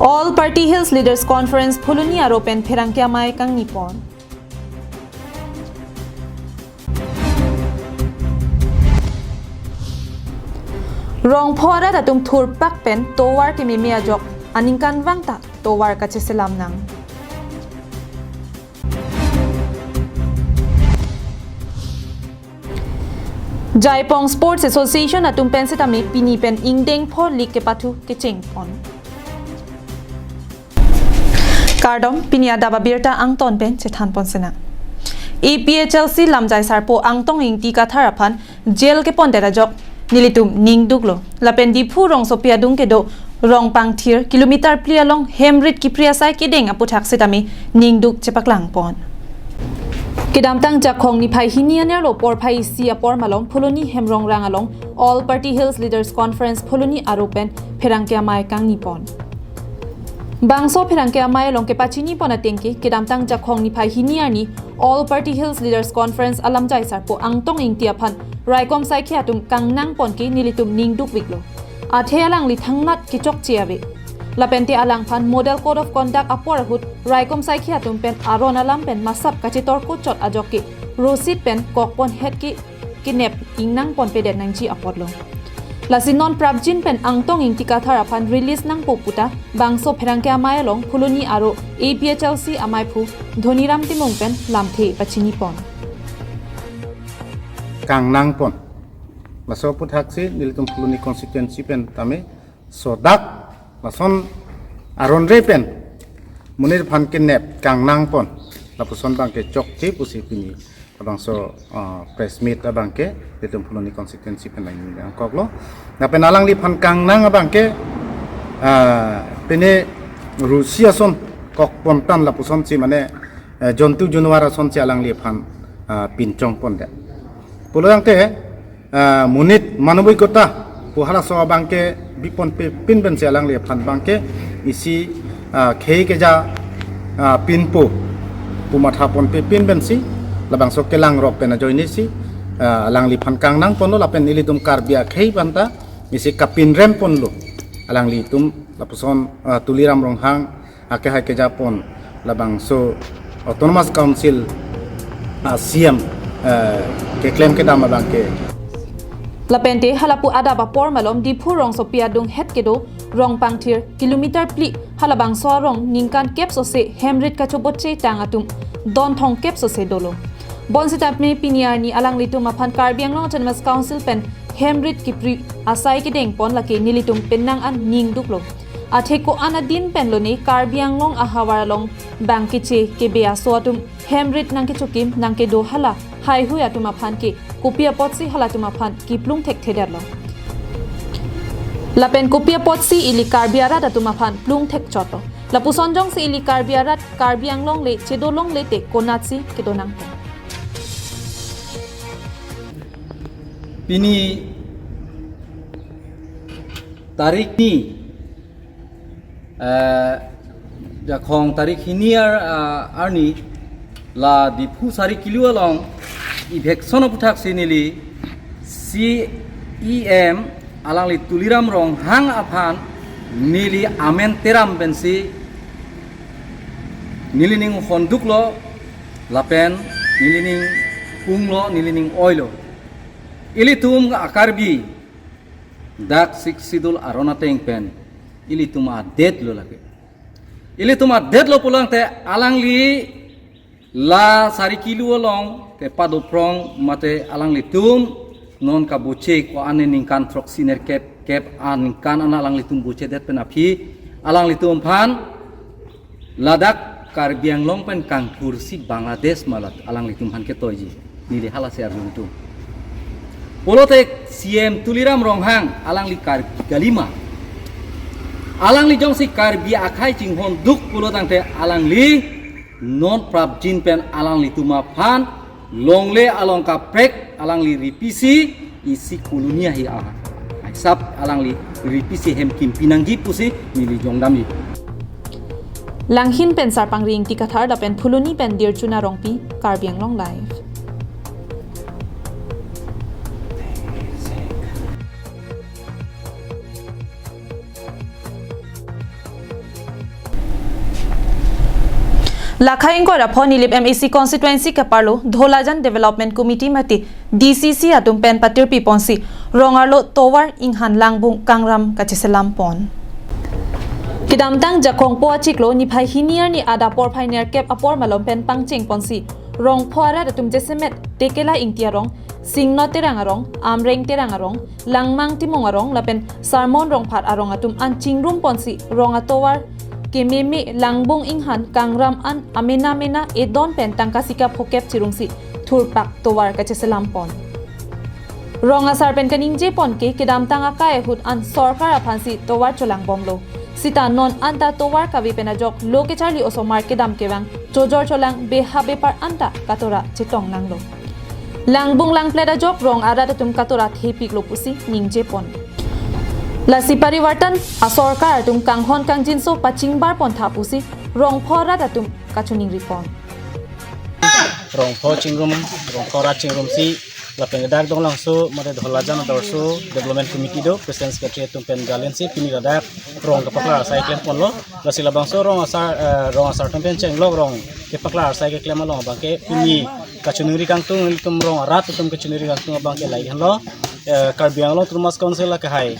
All Party Hills Leaders Conference Phuluni Aropen Pherangkia Mai Kang Nipon. Rong phora da tum thur pak pen towar ki mimia jok aningkan wangta towar ka cheselam nang. Jaipong Sports Association atum pensitami pini pen ingdeng phor lik ke patu ke chengpon. Kardom pinia daba birta angton pen chethan ponsena. EPHLC lamjai sarpo angtong ing ti katharapan jail ke pondera jok nilitum ning duglo lapen di phu rong sopia dung ke do rong pang thir kilometer plia long hemrit ki priya sai ke deng aputhak setami ning dug chepaklang pon. Kedamtang jakhong ni phai hinianer lo por phai sia por malong phuloni hemrong rang along All Party Hills Leaders Conference phuloni aropen pherangkia mai kang nipon. Bangso pherangkia mai long ke pachini pona tengki kedamtang jakhong ni phai hiniar ni All Party Hills Leaders Conference alamjai sarpo angtong ingtia phan raikom sai khiatum kangnang pon ki nilitum ningduk wiklo athe alang li thangnat ki chok chiawe lapente alang phan model code of conduct apor hut raikom sai khiatum pen aron alam pen masap kachitor ko chot ajoki rosit pen kokpon het ki kinep ingnang pon pedet nangji apotlo lasinon prabjin pen angtong ing tika thara phan release nang poputa bangso pherangkia mai long phuloni aro APHLC amai phu dhoniram timong pen lamthe pachini pon Kang nang pon laso puthak si nilitum phuloni constituency pen tame sodak lason aron re pen munir phan ke nep kang nang pon lapuson bangke chok chi pusi pini bangso press meet abangke nilitum phuloni constituency pen lain ang koklo na penalang li phan kang nang abangke pene rusia son kok pontan lapuson si mane jontu junwara son si alang li phan pinchong pon de Pulang te munit manubikota puhala so bangke bipon pe pinben selang le phan bangke isi khei ke ja pinpo pumatha pon pe pinben si labang so kelang rok pena joini si alang li phan kang nang pon lo lapen ilitum karbia khei banta isi kapin rem pon lo alang li tum lapuson tuliram rong hang ake hai ke ja pon labang so autonomous council siam ke claim ke dama bangke lapente halapu adaba por malom di phu rong sopia dung het kedo rong pangthir kilometer pli halabang so rong ningkan kep so se hemrit ka choboche tang atum don thong kep so se dolo bonsita me piniar ni alang litum aphan karbiang long autonomous council pen hemrit ki pri asai ke deng pon lake nilitum penang an ning duklo atheko anadin pen lo ne karbiang long ahawara long bangkiche ke bea so atum hemrit nang ke chokim nang ke do hala hai hui atuma phan ki kopia potsi halatuma phan ki plung thek thedar lo lapen kopia potsi ili karbiara datuma phan plung thek choto lapu sonjong se ili karbiara karbiang long le chedolong le te konatsi kedonang Pini tarik ni jakhong tarik hiniar arni la dipu sari kilo along Iveksono puthak sinili CEM alang li tuliram rong hang aphan nili amen teram bensi nili ning honduk lo lapen nili ning punglo nili ning oilo ili tum akarbi dak siksidul arona teng pen ili tuma det lo lake ili tuma det lo pulang te alang li la sari kilo long ke padoprong mate alang litum non ka boche ko ane ningkan trok siner kep an kan ana alang litum boche det penapi alang litum phan ladak karbiang long pen kang kursi Bangladesh malat alang litum han ke toji ni hala se arjun tu polotek CM tuliram rong hang alang li kar galima alang li jong si karbi akai jinghon duk polotang te alang li non prabjin pen alang li tuma phan longle along kaprek alang li ripisi isi kolonia hi aha sap alang li ripisi hem kim pinangji pusi mili jongdami langhin pen sarpang ring tikathar da pen phuloni pen dirchuna rongpi karbiang long live Lakhain ko rapon nilip MAC constituency kaparlo Dholajan Development Committee mati DCC atum pen patir piponsi rongarlo towar inghan langbung kangram kachiselam pon. Kidamtang jakong po achiklo ni phai hinier ni ada por phai ner kep apor malom pen pangching ponsi rong phora datum jesemet tekela ingtiarong singno terangarong amreng terangarong langmang timongarong lapen sarmon rong phat arong atum an chingrum ponsi rong atowar kememe langbung inghan kangram an amena mena edon pen tangkasika phokep chirungsi thurpak towar kacheselam pon rong asar pen kaningje pon ke kidamtang aka ehut an sarkar aphansi towar cholang bomlo sita non anta towar kavi penajok loke charli oso market dam kewang jojor cholang behabe par anta katora chitong nanglo langbung lang pleda jok rong ara tum katora thepik lopusi ningje pon lasi pariwartan asorkar tum kanghon kangjinso pachingbar pon thapusi rong phora tum kachuning ripon rong pho chingrum rong phora chingrum si lapen dak dong langso made Dholajan dorso development committee do president secretary tumpen galensi pini dak rong kapaklar sai klem ponlo lasila bangso rong asar tumpen chenglo rong kapaklar sai klem lo bangke pini kachunuri kangtung tum rong rat tum kachunuri kangtung bangke lai hanlo karbiang lo trumas council la kahai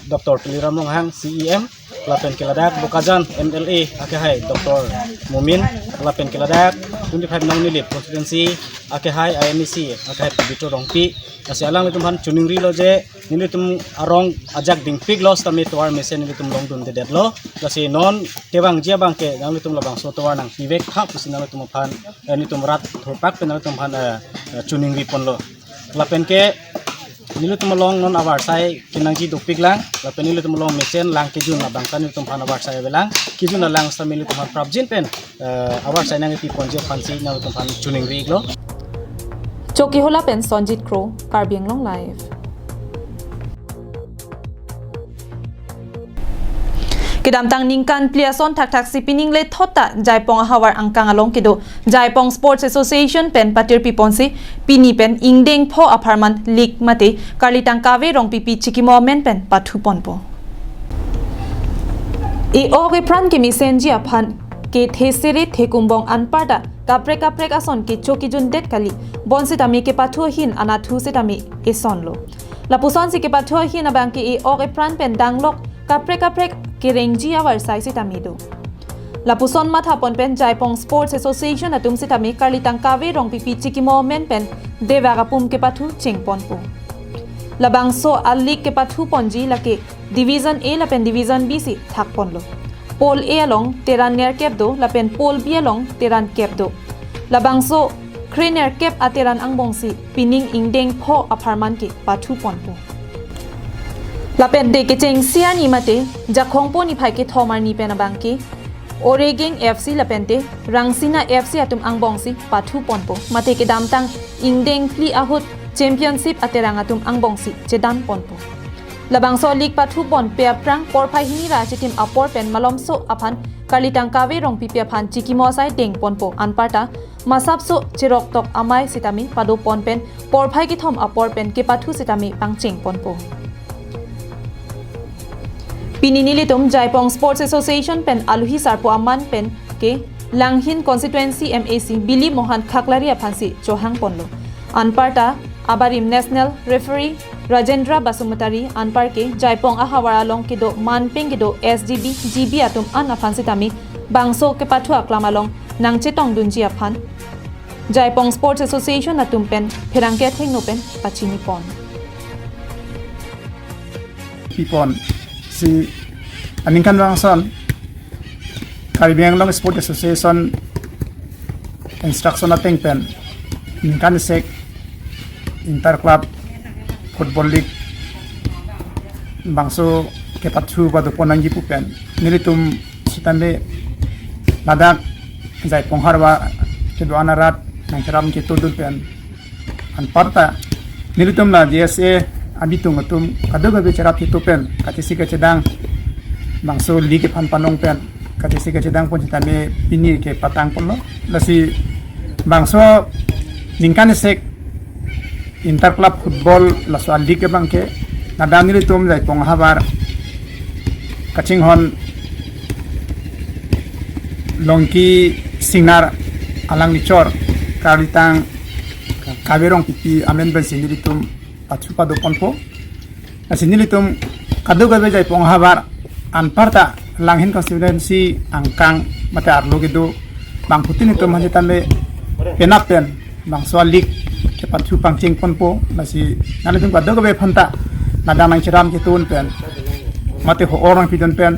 Dr. Tuliram Longhang CEM lapen keladak Bukajan MLA akehai Dr. Mumin lapen keladak 25 nang nilip constituency akehai IMC akehai Pabito Rongpi asi alang itum han chuningri lo je nilitum arong ajak dingpig los tami tuar mesen nilitum longdun de dedlo kasi non tewang jia bangke nang litum labang so tuar nang pivek khap pusin nang litum phan nitum rat thopak pen litum phan chuningri ponlo lapen ke nilu tumolong non awar sai kinangji dopik lang lapen nilu tumolong mesen lang kijun na bangkan nilu tumhan awar sai belang kijun na lang sa milu tumhan prabjin pen awar sai nang ti ponje fansi na tumhan chuning ri glo choki hola pen Sonjit Crow Karbiang Long Live Kidamtang ningkan pliason thak sipining le thota jaipong hawar angkang along kido jaipong sports association pen patir piponsi pini pen ingdeng pho apartment league mate karlitang kave rong pipi chikimo men pen pathu ponpo e oge pran kimi senji aphan ke thesere thekumbong anparda kaprek ason ke choki jun det kali bonsi tami ke pathu hin anathu se tami eson lo lapuson si ke pathu hin abang ke e oge pran pen danglok kaprek Kirengji awar sai sitamido lapuson matha ponpen jaipong sports association atum sitami karlitang kave rong pipi chikimo men pen devagapum ke pathu chingponpo labangso allik ke pathu ponji lake division A lapen division B si thakponlo pol A along teran ner kep do lapen pol B along teran kep do labangso kriner kep ateran angbongsi pining ingdeng pho apartment ke pathu ponpo lapen de ke cheng siani mate jakhong po ni phai ke thomar ni pen abangki Oregeng FC lapente Rangsina FC atum angbongsi pathu ponpo mate ke damtang ingdeng pli ahut championship aterang atum angbongsi chedan ponpo labangso league pathu pon pe aprang por phai hini ra chitim apor pen malomso aphan karlitang kave rong pi pe phan chikimo sai deng ponpo anparta masapso chirok tok amai sitami padu pon pen por phai ki thom apor pen ke pathu sitami pangching ponpo Pininilitum Jaipong Sports Association pen aluhi sarpo aman pen ke Langhin constituency MAC Billy Mohan Khaklari aphansi Johang ponlo anparta abarim national referee Rajendra Basumutari anpar ke Jaipong ahawara long kido manpeng kido SGB GB atum an aphansi tami bangso ke pathu aklamalong nangche tongdunji aphan Jaipong Sports Association atum pen phirangke thengno pen pachini pon Pipon si aningkan bangson Karbiang Long Sport Association instruction ating pen ningkan sek inter club football league bangso kepathu badu ponangji pupen nilitum sitambe ladak jai pongharwa kedo anarat nangram ke tudul pen anparta nilitum la JSA abitung atum kadoga bicara pitupen katisi kecedang bangso liga pan panong pen katisi kecedang pun citame pini ke patang pun lo lasi bangso ningkan sek inter club football laso liga bangke nadang ni tum jai pong habar kaching hon longki Sinar alang licor Karitang Kabirong pipi amen ben sinilitum Patsupa do ponpo Sinilitum Kadu gabe jai ponghabar Anparta langhin constituency angkang mata arlo gitu bang putin itu manja tambe penapen bang soalik ke patsu pangcing ponpo masih nalitum kadu gabe phanta nadang nang ciram kitun pen mate ho orang pidon pen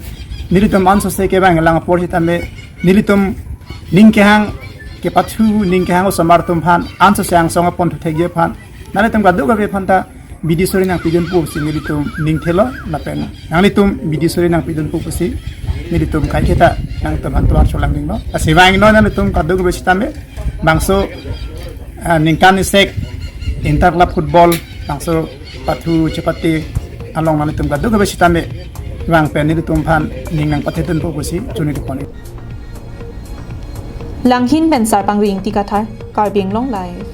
nilitum anso se ke bang lang por tambe nilitum ningkehang ke patsu ningkehang somartum phan anso sang songa pon thege phan nalitum kadu gabe phanta bidisori nang pidon pu si nilitum ningthelo lapen nalitum bidisori nang pidon pu si nilitum kai kita nang teman tuar solang ning no asibang no nalitum kadu gabe sitambe bangso ningkan sek inter club football bangso pathu cepati along nalitum kadu gabe sitambe bang pen nilitum phan ning nang pathetun pu si chuni diponi Langhin ben sarpang ring tikathar karbing long live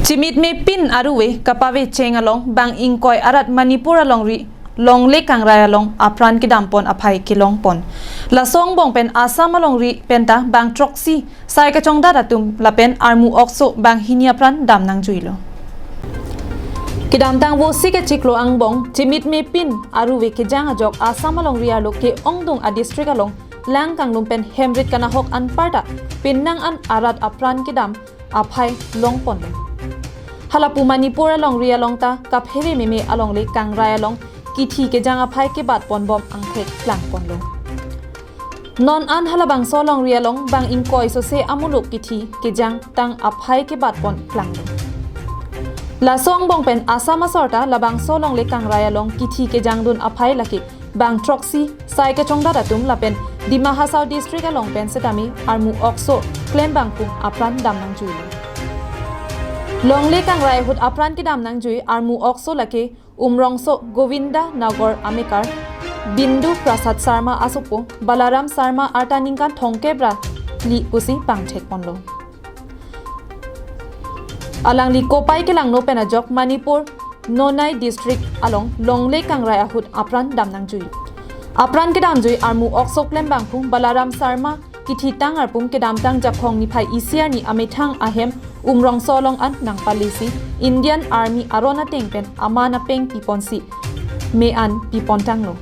Chimit me pin aruwe kapawe cheng along bang ingkoi arat Manipur along ri long le kangrai along apran ki dampon aphai ki long pon la song bong pen Assam along ri penta bang troxy sai ka chongda datum la pen armu okso bang hinia pran dam nang juilo Kidam tang wo si ke chiklo ang bong chimit me pin aruwe ke jang ajok Assam along ri alo ke ongdong a district along lang kang lum pen hemrit kana hok an parta pin nang an arat apran ki dam aphai long pon Halapu Manipur along ria long ta kapheri meme along le kangrai along kithi ke janga phai ke bat pon bom ang thek lang pon lo non an halabang so long ria long bang inkoi so se amuluk kithi ke jang tang aphai ke bat pon lang lo la song bong pen Assam sorta labang so long le kangrai along kithi ke jang dun aphai laki bang troxy sai ke chongda datum la pen Dima Hasao district along pen setami armu okso claim bang pu apran dam nang juilo Longle kangrai hut apran ki dam nang jui armu okso lake umrongso Govinda Nagor Amekar Bindu Prasad Sarma Asupo Balaram Sarma Artaningkan Thongkebra li pusi pangthek ponlo Alang li kopai ke lang no pena jok Manipur Nonai district along Longle kangrai hut apran dam nang jui Apran ki dam jui armu okso klem bangpu Balaram Sarma kithi tang arpum ke dam tang japhong ni phai isiar ni amethang ahem umrong solong an nang palisi Indian Army arona tengpen amana peng piponsi me an pipontang lo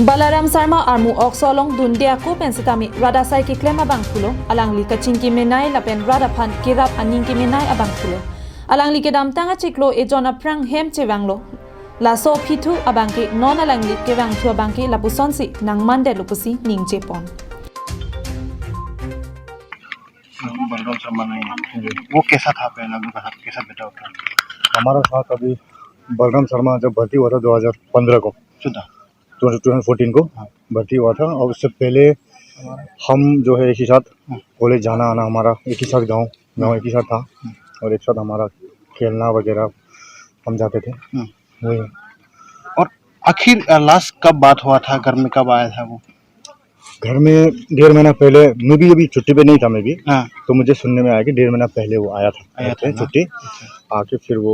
Balaram Sarma armu oksolong dundia ko pensitami rada sai ki klema bangkulo alang li kachingki menai lapen rada phan kirap aningki menai abangkulo alang li ke dam tanga chiklo e jona prang hem chewanglo La so pitu abangke non alang li ke wang thua bangke la pusonsi nang mande lupusi ning jepon Balram Sharma नहीं वो कैसा था पहला उनका साथ कैसा बेटा होता हमारा साथ अभी बलराम शर्मा जब भर्ती हुआ था 2015 को 2014 को भर्ती हुआ था और उससे पहले हम जो है एक ही साथ कॉलेज जाना आना हमारा एक ही साथ गाँव एक ही साथ था और एक साथ हमारा खेलना वगैरह हम जाते थे वही और आखिर लास्ट कब बात हुआ था घर में कब आया था वो घर में 1.5 महीना पहले मैं भी अभी छुट्टी पे नहीं था मैं भी तो मुझे सुनने में आया कि 1.5 महीना पहले वो आया था छुट्टी आके फिर वो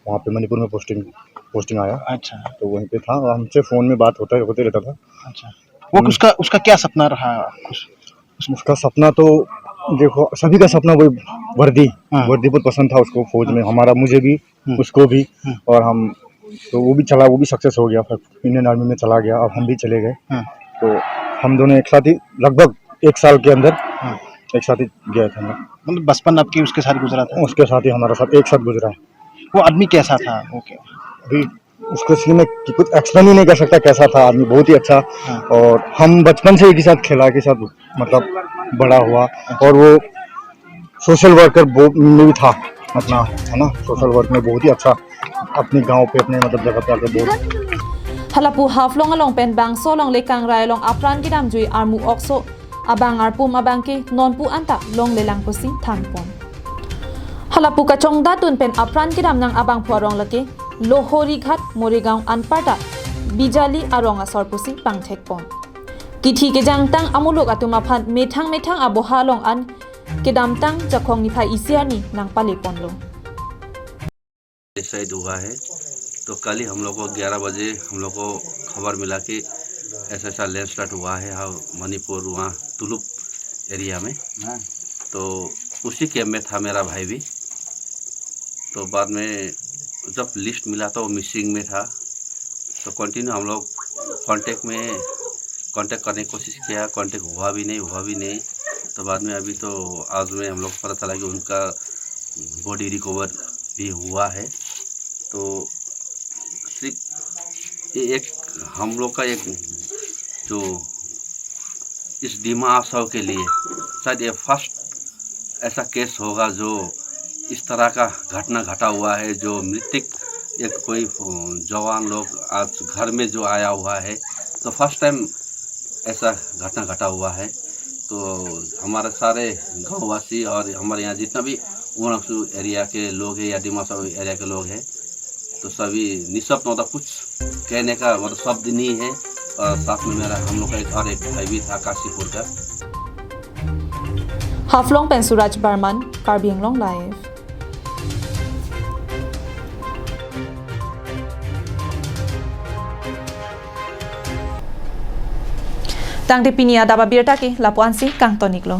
वहाँ पे मणिपुर में पोस्टिंग आया अच्छा तो वहीं पे था और हमसे फ़ोन में बात होते रहता था अच्छा वो उसका क्या सपना रहा उसका सपना तो देखो सभी का सपना वही वर्दी बहुत पसंद था उसको फौज में हमारा मुझे भी उसको भी और हम तो वो भी सक्सेस हो गया फिर इंडियन आर्मी में चला गया अब हम भी चले गए तो हम दोनों एक साथ ही लगभग 1 साल के अंदर एक साथ ही गए थे मतलब बचपन आपकी उसके साथ गुजरा था उसके साथ ही हमारा साथ एक साथ गुजरा है वो आदमी कैसा था ओके अभी उसको इसलिए मैं कुछ एक्सप्लेन ही नहीं कर सकता कैसा था आदमी बहुत ही अच्छा और हम बचपन से एक ही साथ खेला के साथ मतलब बड़ा हुआ और वो सोशल वर्कर में भी था अपना है ना सोशल वर्क में बहुत ही अच्छा अपने गांव पे अपने मतलब जगह पे आके बहुत Halapu haflong along pen bang so long le kangrai long apran ki dam jui armu okso abang arpum abangke nonpu anta long le lang posi thanpon Halapu ka chongda tun pen apran ki dam nang abang phuarong lake Lohori Ghat Moregaon anparta bijali arong asor posi pangthek pon kithi ke jang tang amulok atuma phan methang aboha long an ke dam tang jakhong ni phai isiar ni nang pale pon lo शहीद हुआ है तो कल ही हम लोग को 11 बजे हम लोग को खबर मिला कि ऐसा ऐसा लैंडस्लाइड हुआ है हाँ मणिपुर वहाँ तुलुप एरिया में। तो उसी कैंप में था मेरा भाई भी। तो बाद में जब लिस्ट मिला तो वो मिसिंग में था। तो कंटिन्यू हम लोग कांटेक्ट करने की कोशिश किया, कांटेक्ट हुआ भी नहीं। तो बाद में अभी तो आज में हम लोग पता चला कि उनका बॉडी रिकवर भी हुआ है। तो सिर्फ ये एक हम लोग का एक जो इस डिमा उत्सव के लिए शायद ये फर्स्ट ऐसा केस होगा जो इस तरह का घटना घटा हुआ है, जो मृतक एक कोई जवान लोग आज घर में जो आया हुआ है। तो फर्स्ट टाइम ऐसा घटना घटा हुआ है। तो हमारे सारे गांववासी और हमारे यहाँ जितना भी उमरक्सू एरिया के लोग हैं या डिमासा एरिया के लोग हैं, तो सभी निःशब्द मतलब कुछ कहने का मतलब शब्द नहीं है। और साथ में मेरा हम लोग का एक और एक भाई भी था काशीपुर का। Haflong Pensuraj Barman, Karbi Anglong live. Tang de pinia daba birta ki lapuan si kang toniklo.